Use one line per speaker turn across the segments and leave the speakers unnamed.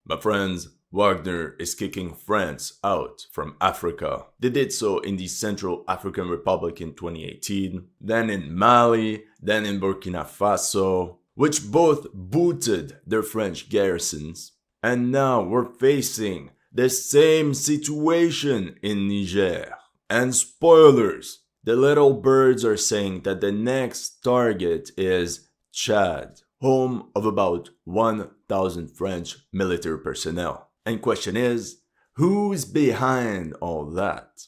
My friends, Wagner is kicking France out from Africa. They did so in the Central African Republic in 2018, then in Mali, then in Burkina Faso, which both booted their French garrisons. And now we're facing the same situation in Niger. And spoilers, the little birds are saying that the next target is Chad, home of about 1,000 French military personnel. And question is, who's behind all that?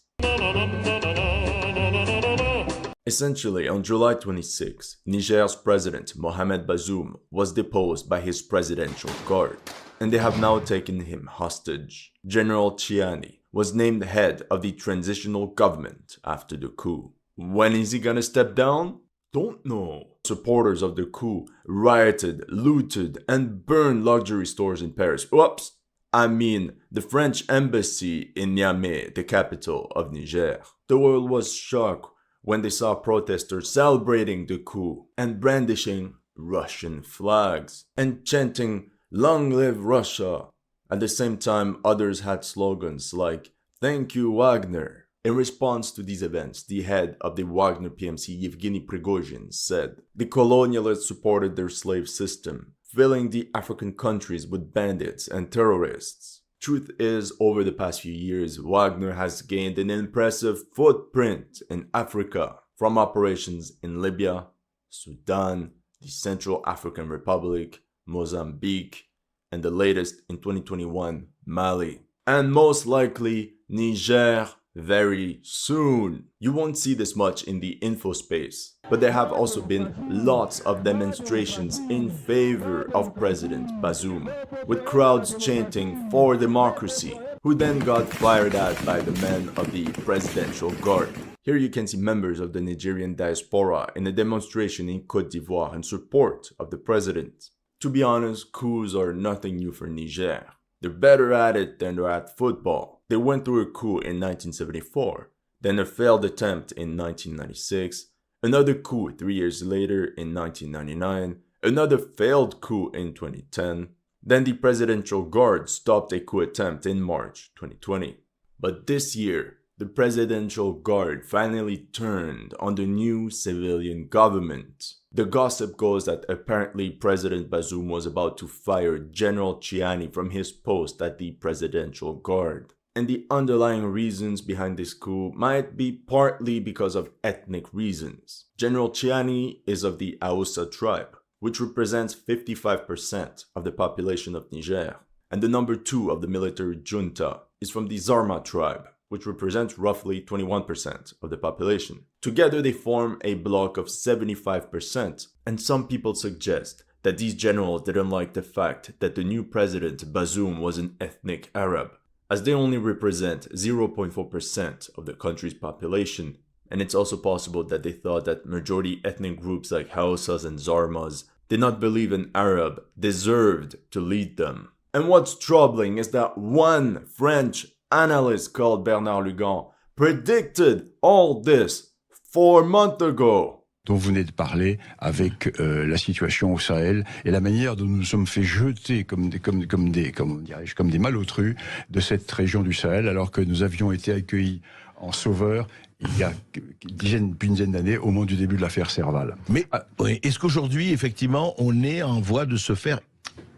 Essentially, on July 26, Niger's president Mohamed Bazoum was deposed by his presidential guard, and they have now taken him hostage. General Chiani was named head of the transitional government after the coup. When is he gonna step down? Don't know. Supporters of the coup rioted, looted, and burned luxury stores in Paris. Whoops! I mean, the French embassy in Niamey, the capital of Niger. The world was shocked when they saw protesters celebrating the coup and brandishing Russian flags and chanting, "Long live Russia." At the same time, others had slogans like, "Thank you, Wagner." In response to these events, the head of the Wagner PMC, Yevgeny Prigozhin, said the colonialists supported their slave system, filling the African countries with bandits and terrorists. Truth is, over the past few years, Wagner has gained an impressive footprint in Africa, from operations in Libya, Sudan, the Central African Republic, Mozambique, and the latest in 2021, Mali. And most likely, Niger very soon. You won't see this much in the info space, but there have also been lots of demonstrations in favor of President Bazoum, with crowds chanting for democracy, who then got fired at by the men of the presidential guard. Here you can see members of the Nigerian diaspora in a demonstration in Côte d'Ivoire in support of the president. To be honest, coups are nothing new for Niger. They're better at it than they're at football. They went through a coup in 1974, then a failed attempt in 1996, another coup 3 years later in 1999, another failed coup in 2010, then the presidential guard stopped a coup attempt in March 2020. But this year, the presidential guard finally turned on the new civilian government. The gossip goes that apparently President Bazoum was about to fire General Chiani from his post at the presidential guard. And the underlying reasons behind this coup might be partly because of ethnic reasons. General Chiani is of the Hausa tribe, which represents 55% of the population of Niger. And the number 2 of the military junta is from the Zarma tribe, which represents roughly 21% of the population. Together they form a bloc of 75%, and some people suggest that these generals didn't like the fact that the new president Bazoum was an ethnic Arab, as they only represent 0.4% of the country's population. And it's also possible that they thought that majority ethnic groups like Hausas and Zarmas did not believe an Arab deserved to lead them. And what's troubling is that one French analyst called Bernard Lugan predicted all this 4 months ago.
Dont vous venez de parler avec la situation au Sahel et la manière dont nous nous sommes fait jeter comme des malotrus de cette région du Sahel, alors que nous avions été accueillis en sauveurs il y a une dizaine d'années, au moment du début de l'affaire Serval.
Mais est-ce qu'aujourd'hui, effectivement, on est en voie de se faire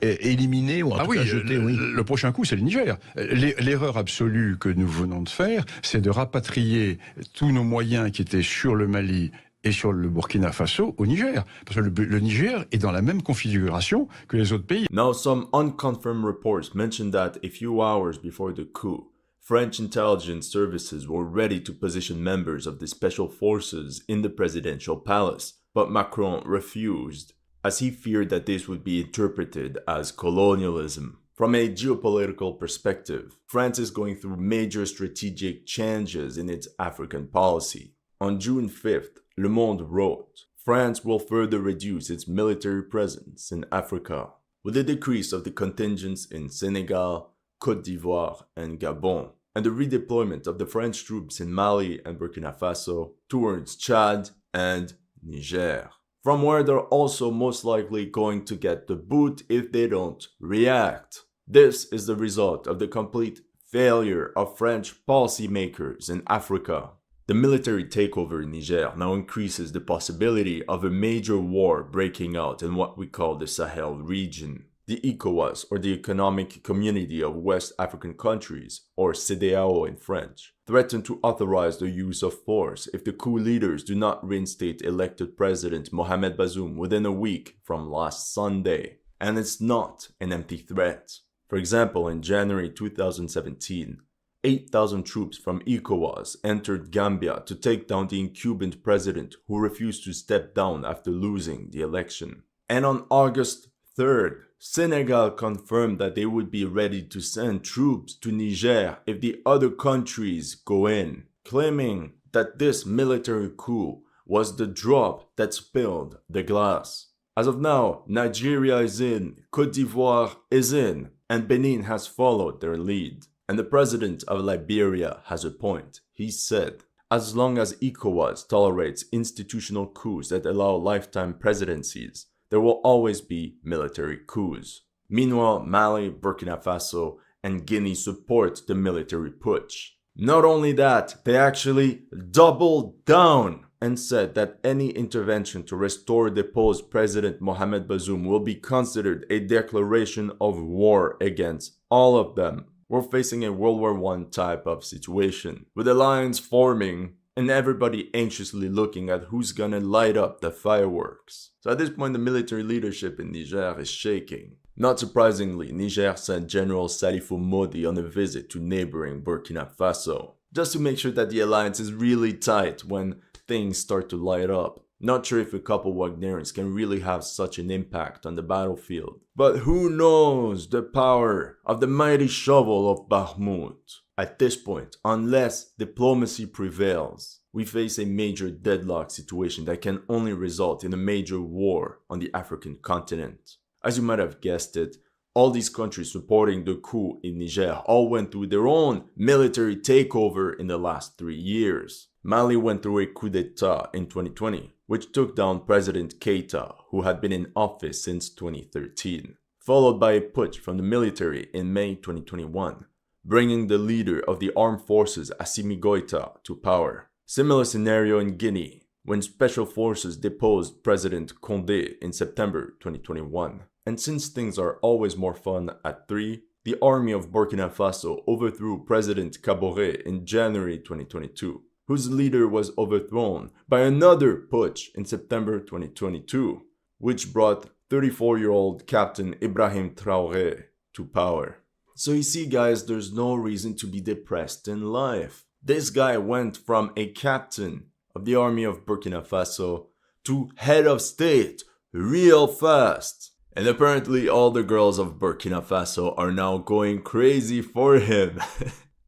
éliminer ou en tout cas jeter,
le prochain coup, c'est le Niger. L'erreur absolue que nous venons de faire, c'est de rapatrier tous nos moyens qui étaient sur le Mali et sur le Burkina Faso au Niger. Parce que le Niger est dans la même configuration que les autres pays.
Now, some unconfirmed reports mention that a few hours before the coup, French intelligence services were ready to position members of the special forces in the presidential palace, but Macron refused, as he feared that this would be interpreted as colonialism. From a geopolitical perspective, France is going through major strategic changes in its African policy. On June 5th, Le Monde wrote, France will further reduce its military presence in Africa, with a decrease of the contingents in Senegal, Côte d'Ivoire, and Gabon, and the redeployment of the French troops in Mali and Burkina Faso towards Chad and Niger, from where they're also most likely going to get the boot if they don't react. This is the result of the complete failure of French policymakers in Africa. The military takeover in Niger now increases the possibility of a major war breaking out in what we call the Sahel region. The ECOWAS, or the Economic Community of West African Countries, or CEDEAO in French, threatened to authorize the use of force if the coup leaders do not reinstate elected President Mohamed Bazoum within a week from last Sunday. And it's not an empty threat. For example, in January 2017, 8,000 troops from ECOWAS entered Gambia to take down the incumbent president who refused to step down after losing the election. And on August 3rd, Senegal confirmed that they would be ready to send troops to Niger if the other countries go in, claiming that this military coup was the drop that spilled the glass. As of now, Nigeria is in, Côte d'Ivoire is in, and Benin has followed their lead. And the president of Liberia has a point. He said, as long as ECOWAS tolerates institutional coups that allow lifetime presidencies, there will always be military coups. Meanwhile, Mali, Burkina Faso, and Guinea support the military putsch. Not only that, they actually doubled down and said that any intervention to restore deposed President Mohamed Bazoum will be considered a declaration of war against all of them. We're facing a World War I type of situation, with alliance forming and everybody anxiously looking at who's gonna light up the fireworks. So at this point, the military leadership in Niger is shaking. Not surprisingly, Niger sent General Salifou Modi on a visit to neighboring Burkina Faso, just to make sure that the alliance is really tight when things start to light up. Not sure if a couple Wagnerians can really have such an impact on the battlefield. But who knows the power of the mighty shovel of Bakhmut? At this point, unless diplomacy prevails, we face a major deadlock situation that can only result in a major war on the African continent. As you might have guessed it, all these countries supporting the coup in Niger all went through their own military takeover in the last 3 years. Mali went through a coup d'etat in 2020, which took down President Keita, who had been in office since 2013, followed by a putsch from the military in May 2021, bringing the leader of the armed forces Assimi Goïta to power. Similar scenario in Guinea, when special forces deposed President Condé in September 2021. And since things are always more fun at 3, the army of Burkina Faso overthrew President Kaboré in January 2022, whose leader was overthrown by another putsch in September 2022, which brought 34-year-old Captain Ibrahim Traoré to power. So you see, guys, there's no reason to be depressed in life. This guy went from a captain of the army of Burkina Faso to head of state real fast. And apparently all the girls of Burkina Faso are now going crazy for him.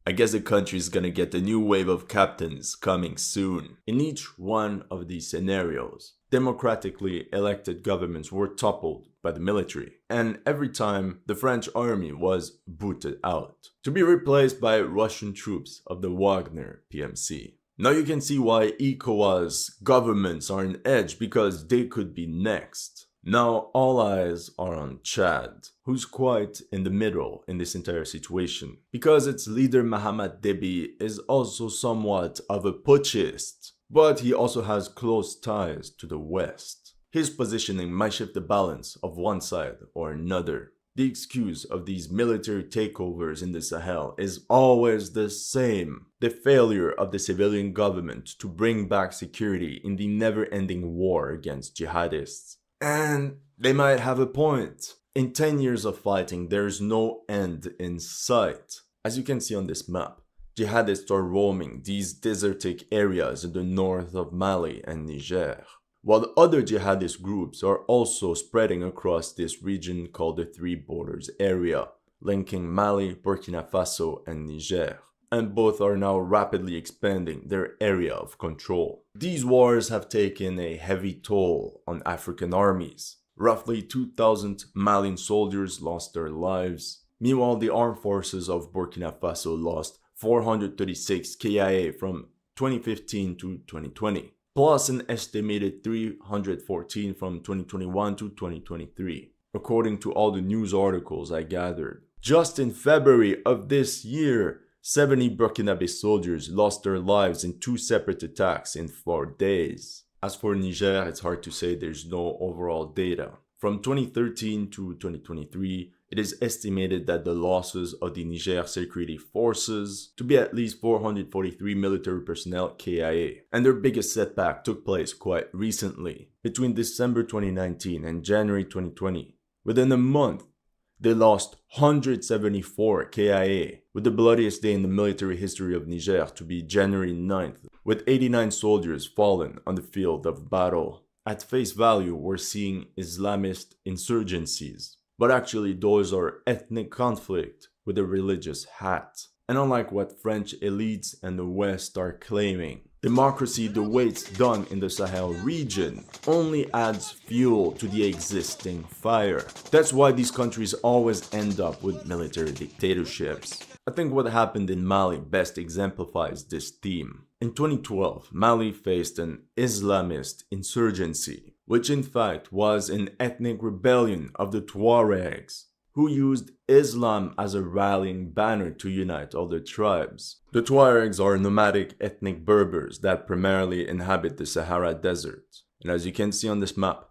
I guess the country is gonna get a new wave of captains coming soon. In each one of these scenarios, democratically elected governments were toppled by the military, and every time the French army was booted out, to be replaced by Russian troops of the Wagner PMC. Now you can see why ECOWAS governments are on edge, because they could be next. Now all eyes are on Chad, who's quite in the middle in this entire situation, because its leader Mahamat Déby is also somewhat of a putschist, but he also has close ties to the West. His positioning might shift the balance of one side or another. The excuse of these military takeovers in the Sahel is always the same: the failure of the civilian government to bring back security in the never-ending war against jihadists. And they might have a point. In 10 years of fighting, there's no end in sight. As you can see on this map, jihadists are roaming these desertic areas in the north of Mali and Niger, while other jihadist groups are also spreading across this region called the Three Borders area, linking Mali, Burkina Faso, and Niger. And both are now rapidly expanding their area of control. These wars have taken a heavy toll on African armies. Roughly 2,000 Malian soldiers lost their lives. Meanwhile, the armed forces of Burkina Faso lost 436 KIA from 2015 to 2020, plus an estimated 314 from 2021 to 2023, according to all the news articles I gathered. Just in February of this year, 70 Burkinabe soldiers lost their lives in 2 separate attacks in 4 days. As for Niger, it's hard to say, there's no overall data. From 2013 to 2023, it is estimated that the losses of the Niger security forces to be at least 443 military personnel KIA. And their biggest setback took place quite recently, between December 2019 and January 2020. Within a month, they lost 174 KIA, with the bloodiest day in the military history of Niger to be January 9th, with 89 soldiers fallen on the field of battle. At face value, we're seeing Islamist insurgencies, but actually those are ethnic conflict with a religious hat. And unlike what French elites and the West are claiming, democracy the way it's done in the Sahel region only adds fuel to the existing fire. That's why these countries always end up with military dictatorships. I think what happened in Mali best exemplifies this theme. In 2012, Mali faced an Islamist insurgency, which in fact was an ethnic rebellion of the Tuaregs, who used Islam as a rallying banner to unite all the tribes. The Tuaregs are nomadic ethnic Berbers that primarily inhabit the Sahara Desert. And as you can see on this map,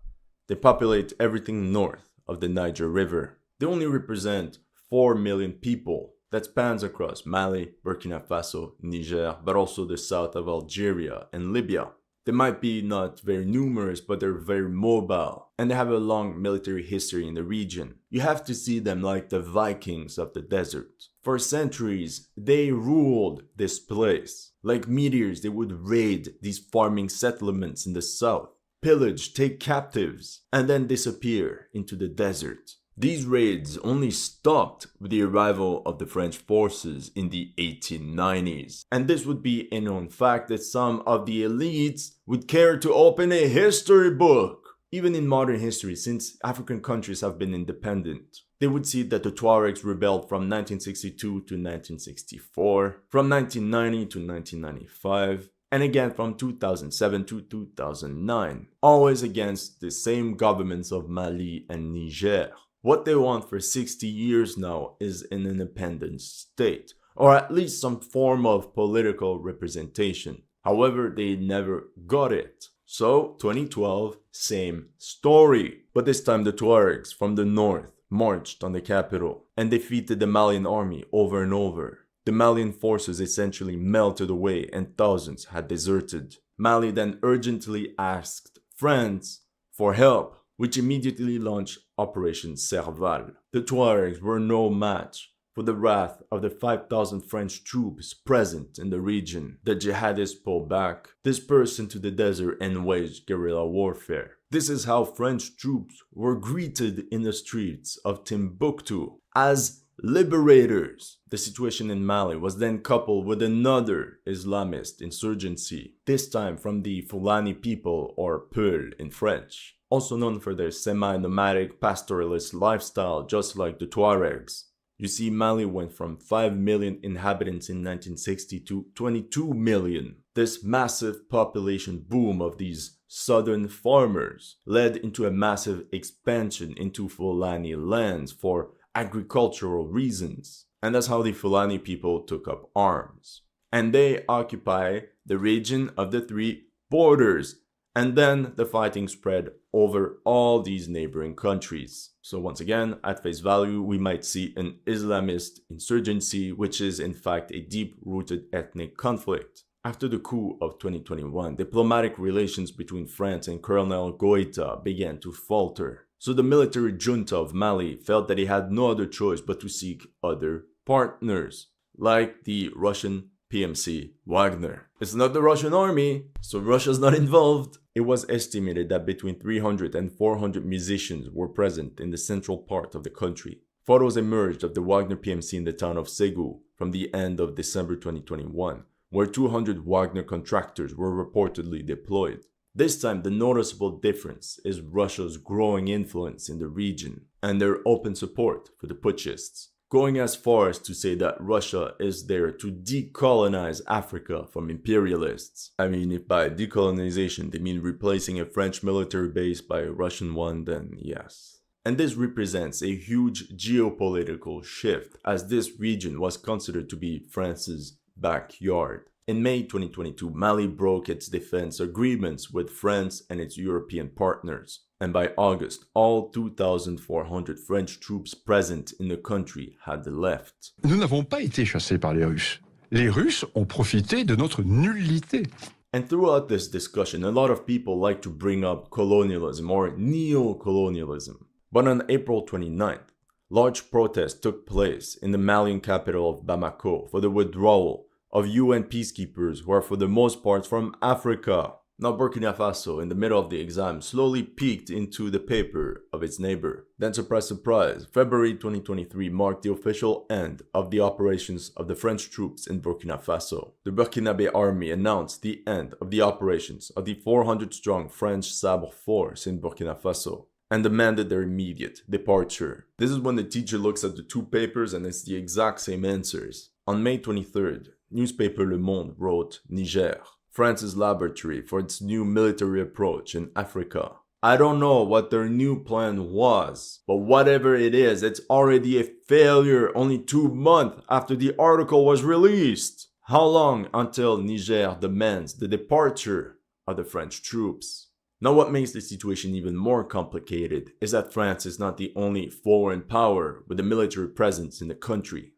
they populate everything north of the Niger River. They only represent 4 million people. That spans across Mali, Burkina Faso, Niger, but also the south of Algeria and Libya. They might be not very numerous, but they're very mobile, and they have a long military history in the region. You have to see them like the Vikings of the desert. For centuries, they ruled this place. Like meteors, they would raid these farming settlements in the south, pillage, take captives, and then disappear into the desert. These raids only stopped with the arrival of the French forces in the 1890s. And this would be a known fact that some of the elites would care to open a history book. Even in modern history, since African countries have been independent, they would see that the Tuaregs rebelled from 1962 to 1964, from 1990 to 1995, and again from 2007 to 2009, always against the same governments of Mali and Niger. What they want for 60 years now is an independent state, or at least some form of political representation. However, they never got it. So, 2012, same story. But this time the Tuaregs from the north marched on the capital and defeated the Malian army over and over. The Malian forces essentially melted away and thousands had deserted. Mali then urgently asked France for help, which immediately launched Operation Serval. The Tuaregs were no match for the wrath of the 5,000 French troops present in the region. The jihadists pulled back, dispersed into the desert, and waged guerrilla warfare. This is how French troops were greeted in the streets of Timbuktu as liberators. The situation in Mali was then coupled with another Islamist insurgency, this time from the Fulani people, or Peul in French, also known for their semi-nomadic pastoralist lifestyle just like the Tuaregs. You see, Mali went from 5 million inhabitants in 1960 to 22 million. This massive population boom of these southern farmers led into a massive expansion into Fulani lands for agricultural reasons. And that's how the Fulani people took up arms. And they occupy the region of the 3 borders. And then the fighting spread over all these neighboring countries. So once again, at face value, we might see an Islamist insurgency, which is in fact a deep-rooted ethnic conflict. After the coup of 2021, diplomatic relations between France and Colonel Goïta began to falter. So the military junta of Mali felt that he had no other choice but to seek other partners, like the Russian PMC Wagner. It's not the Russian army, so Russia's not involved. It was estimated that between 300 and 400 musicians were present in the central part of the country. Photos emerged of the Wagner PMC in the town of Ségou from the end of December 2021, where 200 Wagner contractors were reportedly deployed. This time, the noticeable difference is Russia's growing influence in the region and their open support for the putschists, going as far as to say that Russia is there to decolonize Africa from imperialists. I mean, if by decolonization they mean replacing a French military base by a Russian one, then yes. And this represents a huge geopolitical shift, as this region was considered to be France's backyard. In May 2022, Mali broke its defense agreements with France and its European partners. And by August, all 2,400 French troops present in the country had left.
Nous n'avons pas été chassés par les Russes. Les Russes ont profité de notre nullité.
And throughout this discussion, a lot of people like to bring up colonialism or neo-colonialism. But on April 29th, large protests took place in the Malian capital of Bamako for the withdrawal of UN peacekeepers who are for the most part from Africa. Now Burkina Faso, in the middle of the exam, slowly peeked into the paper of its neighbor. Then surprise, surprise, February 2023 marked the official end of the operations of the French troops in Burkina Faso. The Burkinabe army announced the end of the operations of the 400-strong French Sabre force in Burkina Faso and demanded their immediate departure. This is when the teacher looks at the two papers and it's the exact same answers. On May 23rd, newspaper Le Monde wrote, Niger, France's laboratory for its new military approach in Africa. I don't know what their new plan was, but whatever it is, it's already a failure only 2 months after the article was released. How long until Niger demands the departure of the French troops? Now what makes the situation even more complicated is that France is not the only foreign power with a military presence in the country.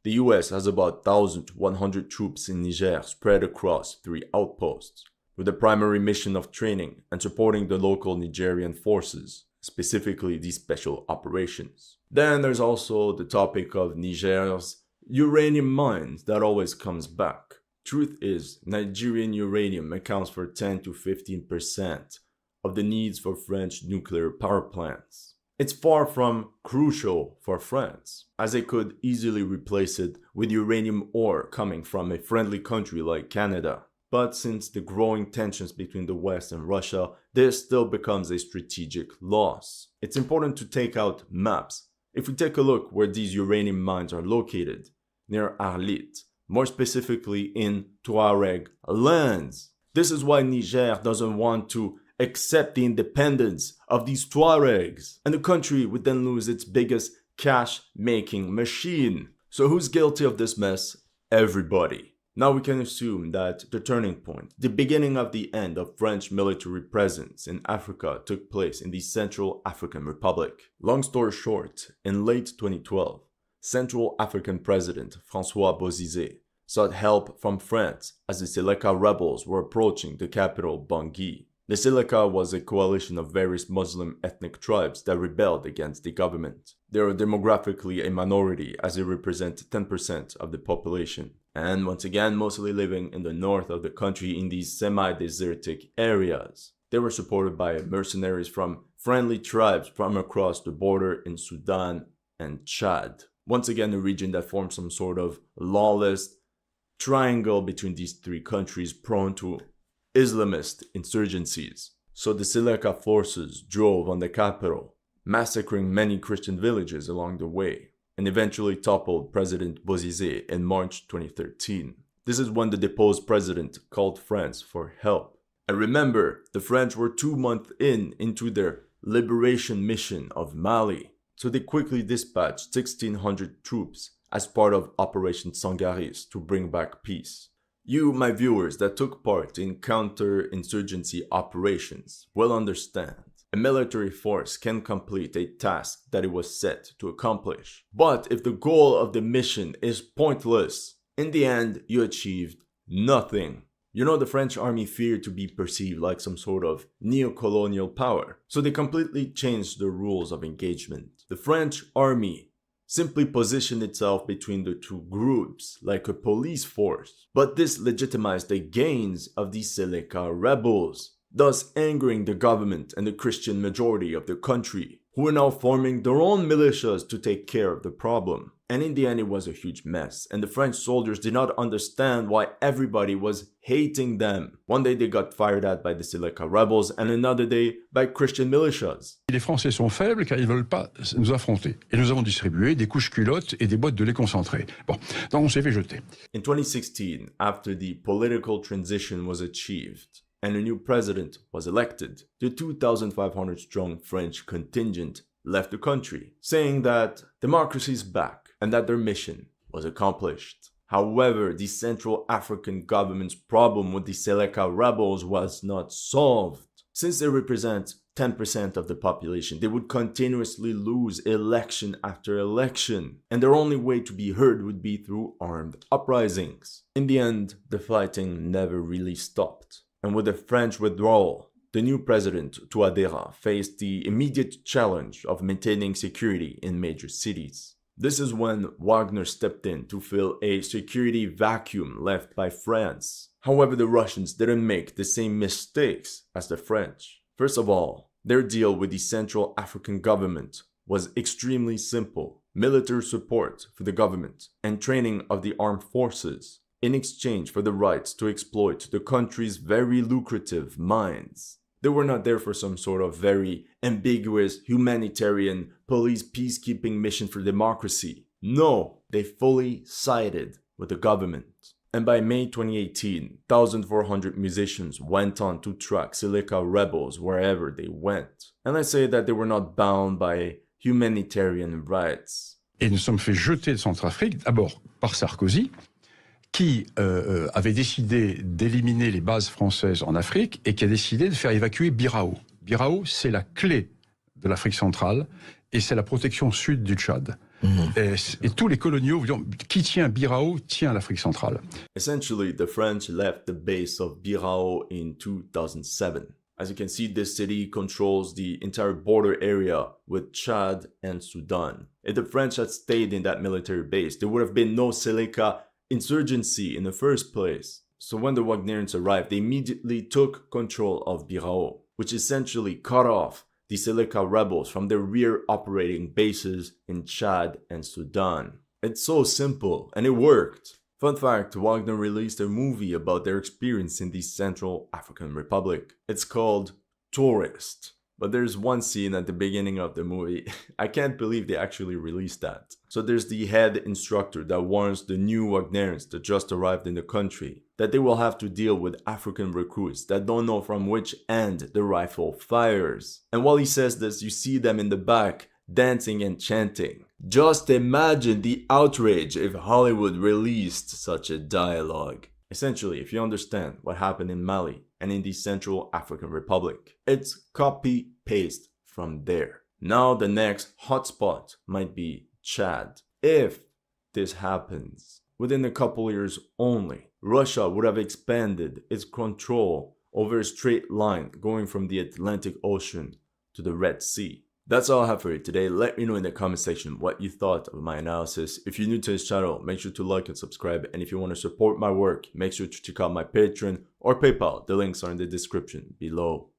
The US has about 1,100 troops in Niger spread across 3 outposts, with the primary mission of training and supporting the local Nigerian forces, specifically these special operations. Then there's also the topic of Niger's uranium mines that always comes back. Truth is, Nigerian uranium accounts for 10 to 15% of the needs for French nuclear power plants. It's far from crucial for France, as they could easily replace it with uranium ore coming from a friendly country like Canada. But since the growing tensions between the West and Russia, this still becomes a strategic loss. It's important to take out maps. If we take a look where these uranium mines are located, near Arlit, more specifically in Tuareg lands. This is why Niger doesn't want to accept the independence of these Tuaregs, and the country would then lose its biggest cash-making machine. So who's guilty of this mess? Everybody. Now we can assume that the turning point, the beginning of the end of French military presence in Africa, took place in the Central African Republic. Long story short, in late 2012, Central African President François Bozizé sought help from France as the Seleka rebels were approaching the capital Bangui. The Seleka was a coalition of various Muslim ethnic tribes that rebelled against the government. They are demographically a minority as they represent 10% of the population, and once again mostly living in the north of the country in these semi-desertic areas. They were supported by mercenaries from friendly tribes from across the border in Sudan and Chad. Once again, a region that forms some sort of lawless triangle between these 3 countries prone to Islamist insurgencies. So the Seleka forces drove on the capital, massacring many Christian villages along the way, and eventually toppled President Bozizé in March 2013. This is when the deposed president called France for help. And remember, the French were 2 months into their liberation mission of Mali, so they quickly dispatched 1,600 troops as part of Operation Sangaris to bring back peace. You, my viewers, that took part in counter-insurgency operations will understand. A military force can complete a task that it was set to accomplish. But if the goal of the mission is pointless, in the end, you achieved nothing. You know, the French army feared to be perceived like some sort of neo-colonial power, so they completely changed the rules of engagement. The French army simply positioned itself between the 2 groups like a police force. But this legitimized the gains of the Seleka rebels, thus angering the government and the Christian majority of the country, who are now forming their own militias to take care of the problem. And in the end, it was a huge mess, and the French soldiers did not understand why everybody was hating them. One day they got fired at by the Seleka rebels, and another day by Christian militias.
Les Français sont faibles car ils ne veulent pas nous affronter. Et nous avons distribué des couches culottes et des boîtes de lait concentré. Bon, donc on s'est fait jeter.
In 2016, after the political transition was achieved, and a new president was elected, the 2,500 strong French contingent left the country, saying that democracy is back and that their mission was accomplished. However, the Central African government's problem with the Seleka rebels was not solved. Since they represent 10% of the population, they would continuously lose election after election, and their only way to be heard would be through armed uprisings. In the end, the fighting never really stopped, and with the French withdrawal, the new president, Touadéra, faced the immediate challenge of maintaining security in major cities. This is when Wagner stepped in to fill a security vacuum left by France. However, the Russians didn't make the same mistakes as the French. First of all, their deal with the Central African government was extremely simple: military support for the government and training of the armed forces in exchange for the rights to exploit the country's very lucrative mines. They were not there for some sort of very ambiguous humanitarian police peacekeeping mission for democracy. No, they fully sided with the government. And by May 2018, 1,400 musicians went on to track Seleka rebels wherever they went. And let's say that they were not bound by humanitarian rights.
Et nous sommes fait jeter de Centrafrique, d'abord par Sarkozy, qui avait décidé d'éliminer les bases françaises en Afrique et qui a décidé de faire évacuer Birao. Birao, c'est la clé de l'Afrique centrale et c'est la protection sud du Tchad. Et tous les coloniaux, qui tient Birao, tient l'Afrique centrale.
Essentially, the French left the base of Birao in 2007. As you can see, this city controls the entire border area with Chad and Sudan. If the French had stayed in that military base, there would have been no Seleka insurgency in the first place. So when the Wagnerians arrived, they immediately took control of Birao, which essentially cut off the Seleka rebels from their rear operating bases in Chad and Sudan. It's so simple, and it worked. Fun fact, Wagner released a movie about their experience in the Central African Republic. It's called Tourist. But there's one scene at the beginning of the movie, I can't believe they actually released that. So there's the head instructor that warns the new Wagnerians that just arrived in the country that they will have to deal with African recruits that don't know from which end the rifle fires. And while he says this, you see them in the back dancing and chanting. Just imagine the outrage if Hollywood released such a dialogue. Essentially, if you understand what happened in Mali and in the Central African Republic, it's copy-paste from there. Now the next hotspot might be Chad. If this happens, within a couple years only, Russia would have expanded its control over a straight line going from the Atlantic Ocean to the Red Sea. That's all I have for you today. Let me know in the comment section what you thought of my analysis. If you're new to this channel, make sure to like and subscribe. And if you want to support my work, make sure to check out my Patreon or PayPal. The links are in the description below.